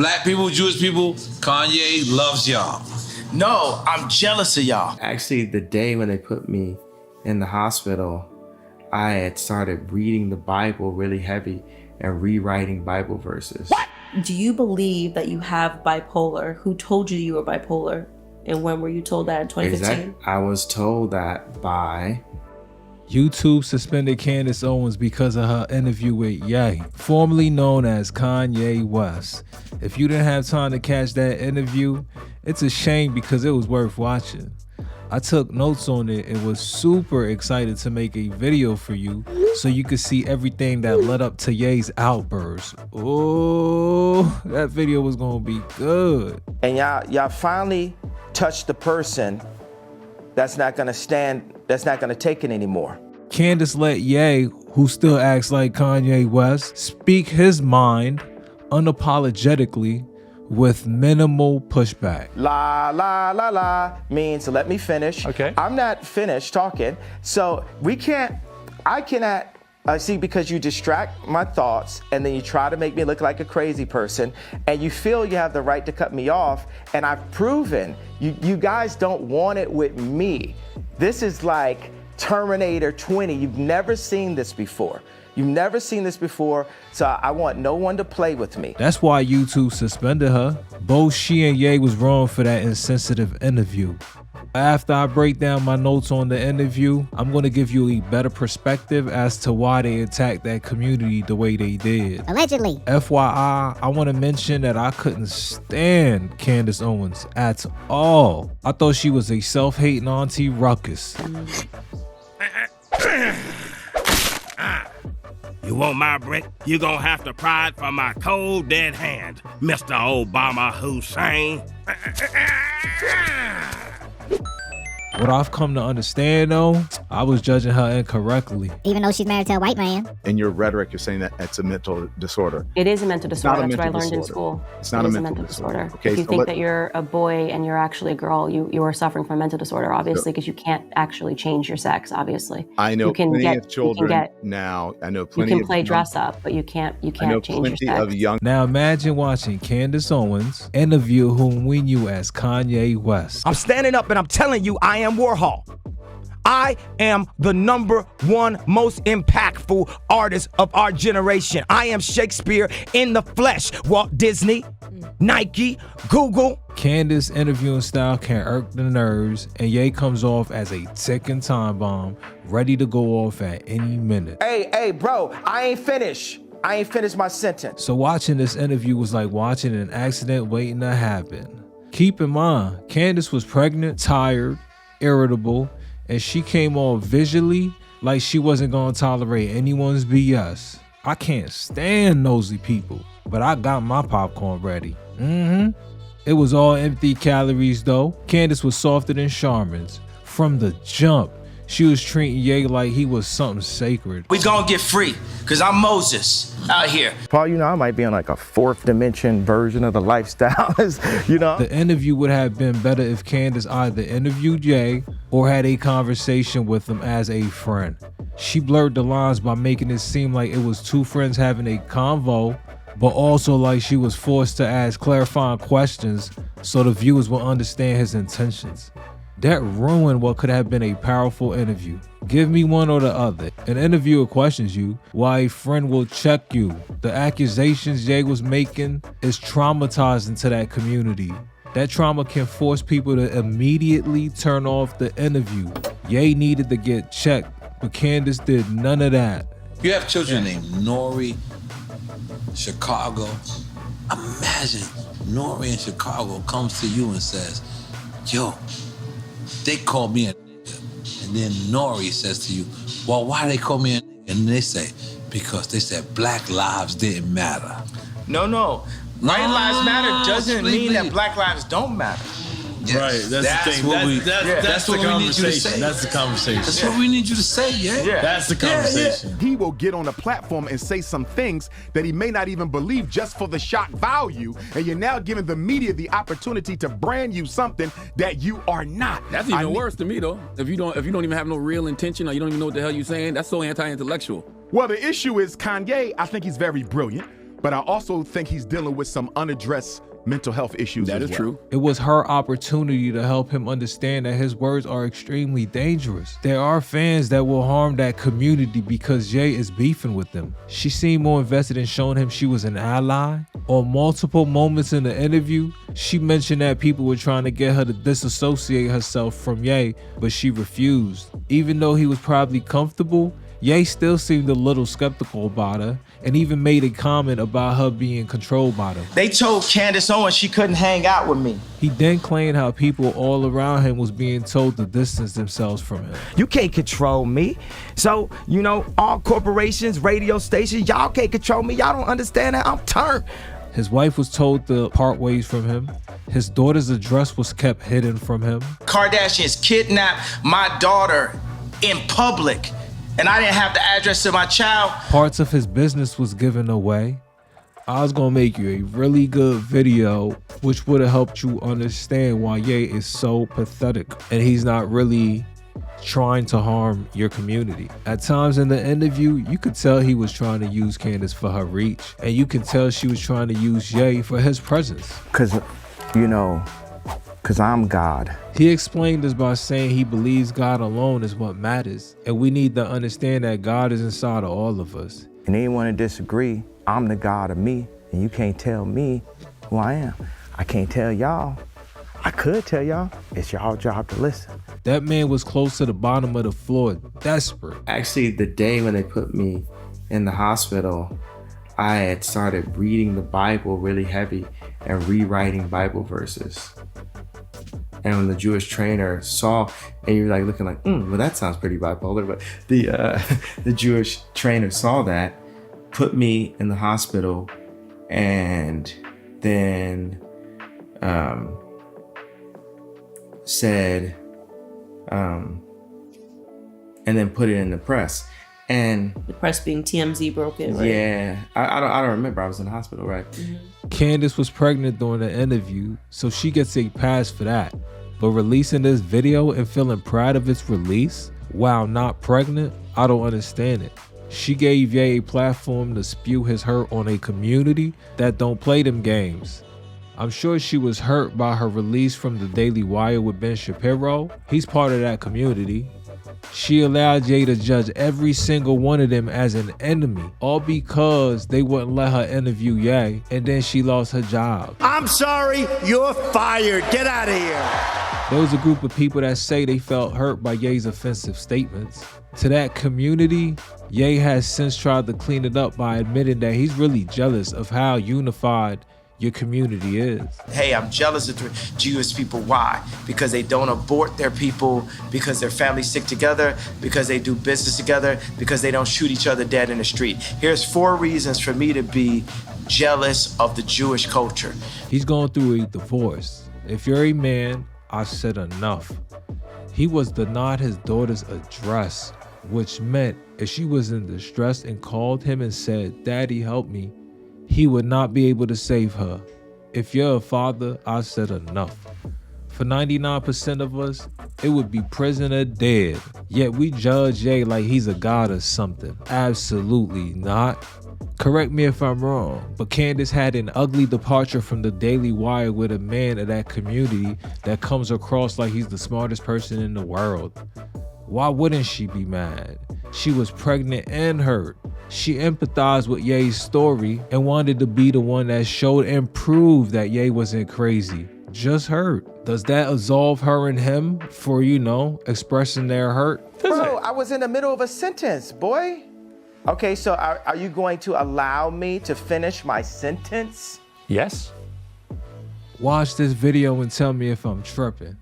Black people, Jewish people, Kanye loves y'all. No, I'm jealous of y'all. Actually, the day when they put me in the hospital, I had started reading the Bible really heavy and rewriting Bible verses. What? Do you believe that you have bipolar? Who told you you were bipolar? And when were you told that in 2015? Exactly. I was told that by... YouTube suspended Candace Owens because of her interview with Ye, formerly known as Kanye West. If you didn't have time to catch that interview, it's a shame because it was worth watching. I took notes on it and was super excited to make a video for you so you could see everything that led up to Ye's outburst. Oh, that video was gonna be good. And y'all finally touched the person that's not gonna take it anymore. Candace let Ye, who still acts like Kanye West, speak his mind unapologetically with minimal pushback. La la la la means let me finish. Okay. I'm not finished talking, so I cannot see, because you distract my thoughts and then you try to make me look like a crazy person and you feel you have the right to cut me off, and I've proven you guys don't want it with me. This is like Terminator 20. You've never seen this before. You've never seen this before, so I want no one to play with me. That's why YouTube suspended her. Both she and Ye was wrong for that insensitive interview. After I break down my notes on the interview, I'm going to give you a better perspective as to why they attacked that community the way they did. Allegedly. FYI, I want to mention that I couldn't stand Candace Owens at all. I thought she was a self-hating auntie ruckus. You want my brick? You gonna have to pry it from my cold dead hand, Mr. Obama Hussein. What I've come to understand though, I was judging her incorrectly. Even though she's married to a white man. In your rhetoric, you're saying that it's a mental disorder. It is a mental disorder. That's what I learned disorder. in school. It's not a mental disorder. Okay, if you so think that you're a boy and you're actually a girl, you are suffering from a mental disorder, obviously, because you can't actually change your sex, obviously. I know plenty of children now. I know plenty of... You can play dress up, but you can't change your sex. Now imagine watching Candace Owens interview whom we knew as Kanye West. I'm standing up and I'm telling you, I am Warhol. I am the #1 most impactful artist of our generation. I am Shakespeare in the flesh. Walt Disney, Nike, Google. Candace interviewing style can irk the nerves, and Ye comes off as a ticking time bomb, ready to go off at any minute. Hey, bro, I ain't finished. I ain't finished my sentence. So watching this interview was like watching an accident waiting to happen. Keep in mind, Candace was pregnant, tired, irritable, and she came off visually like she wasn't gonna tolerate anyone's BS. I can't stand nosy people, but I got my popcorn ready. It was all empty calories though. Candace was softer than Charmin's. From the jump, she was treating Ye like he was something sacred. We gonna get free, cause I'm Moses out here. Paul, you know, I might be on like a 4th dimension version of the lifestyle, you know? The interview would have been better if Candace either interviewed Ye or had a conversation with him as a friend. She blurred the lines by making it seem like it was two friends having a convo, but also like she was forced to ask clarifying questions so the viewers will understand his intentions. That ruined what could have been a powerful interview. Give me one or the other. An interviewer questions you, while a friend will check you. The accusations Ye was making is traumatizing to that community. That trauma can force people to immediately turn off the interview. Ye needed to get checked, but Candace did none of that. You have children named Nori, Chicago. Imagine Nori in Chicago comes to you and says, yo, they call me a nigga. And then Nori says to you, well, why they call me a nigga? And they say, because they said black lives didn't matter. No. White lives matter doesn't mean that black lives don't matter. Yes. Right, that's the thing. That's the conversation. That's the conversation. That's what we need you to say, yeah. That's the conversation. He will get on a platform and say some things that he may not even believe just for the shock value, and you're now giving the media the opportunity to brand you something that you are not. That's even worse to me though. If you don't even have no real intention, or you don't even know what the hell you're saying, that's so anti-intellectual. Well, the issue is Kanye, I think he's very brilliant. but I also think he's dealing with some unaddressed mental health issues. That as is well. true. It was her opportunity to help him understand that his words are extremely dangerous. There are fans that will harm that community because Ye is beefing with them. She seemed more invested in showing him she was an ally. On multiple moments in the interview, she mentioned that people were trying to get her to disassociate herself from Ye, but she refused. Even though he was probably comfortable, Ye still seemed a little skeptical about her and even made a comment about her being controlled by them. They told Candace Owens she couldn't hang out with me. He then claimed how people all around him was being told to distance themselves from him. You can't control me. So, you know, all corporations, radio stations, y'all can't control me. Y'all don't understand that. I'm turned. His wife was told to part ways from him. His daughter's address was kept hidden from him. Kardashians kidnapped my daughter in public, and I didn't have the address to my child. Parts of his business was given away. I was gonna make you a really good video which would have helped you understand why Ye is so pathetic and he's not really trying to harm your community. At times in the interview, you could tell he was trying to use Candace for her reach, and you could tell she was trying to use Ye for his presence. Cause I'm God. He explained this by saying he believes God alone is what matters, and we need to understand that God is inside of all of us. And anyone who disagree, I'm the God of me, and you can't tell me who I am. I can't tell y'all. I could tell y'all. It's y'all job to listen. That man was close to the bottom of the floor, desperate. Actually, the day when they put me in the hospital, I had started reading the Bible really heavy and rewriting Bible verses. And when the Jewish trainer saw, and you're like looking like, well, that sounds pretty bipolar, but the Jewish trainer saw that, put me in the hospital, and then said, and then put it in the press. And the press being TMZ broke it, right? Yeah, I don't remember. I was in the hospital, right? Mm-hmm. Candace was pregnant during the interview, so she gets a pass for that. But releasing this video and feeling proud of its release while not pregnant, I don't understand it. She gave Ye a platform to spew his hurt on a community that don't play them games. I'm sure she was hurt by her release from the Daily Wire with Ben Shapiro. He's part of that community. She allowed Ye to judge every single one of them as an enemy, all because they wouldn't let her interview Ye, and then she lost her job. I'm sorry, you're fired. Get out of here. There was a group of people that say they felt hurt by Ye's offensive statements. To that community, Ye has since tried to clean it up by admitting that he's really jealous of how unified your community is. Hey, I'm jealous of the Jewish people. Why? Because they don't abort their people, because their families stick together, because they do business together, because they don't shoot each other dead in the street. Here's 4 reasons for me to be jealous of the Jewish culture. He's going through a divorce. If you're a man, I said enough. He was denied his daughter's address, which meant if she was in distress and called him and said, "Daddy, help me," he would not be able to save her. If you're a father, I said enough. For 99% of us, it would be prison or dead. Yet we judge Ye like he's a god or something. Absolutely not. Correct me if I'm wrong, but Candace had an ugly departure from the Daily Wire with a man of that community that comes across like he's the smartest person in the world. Why wouldn't she be mad? She was pregnant and hurt. She empathized with Ye's story and wanted to be the one that showed and proved that Ye wasn't crazy, just hurt. Does that absolve her and him for, expressing their hurt? Bro, I was in the middle of a sentence, boy. Okay, so are you going to allow me to finish my sentence? Yes. Watch this video and tell me if I'm tripping.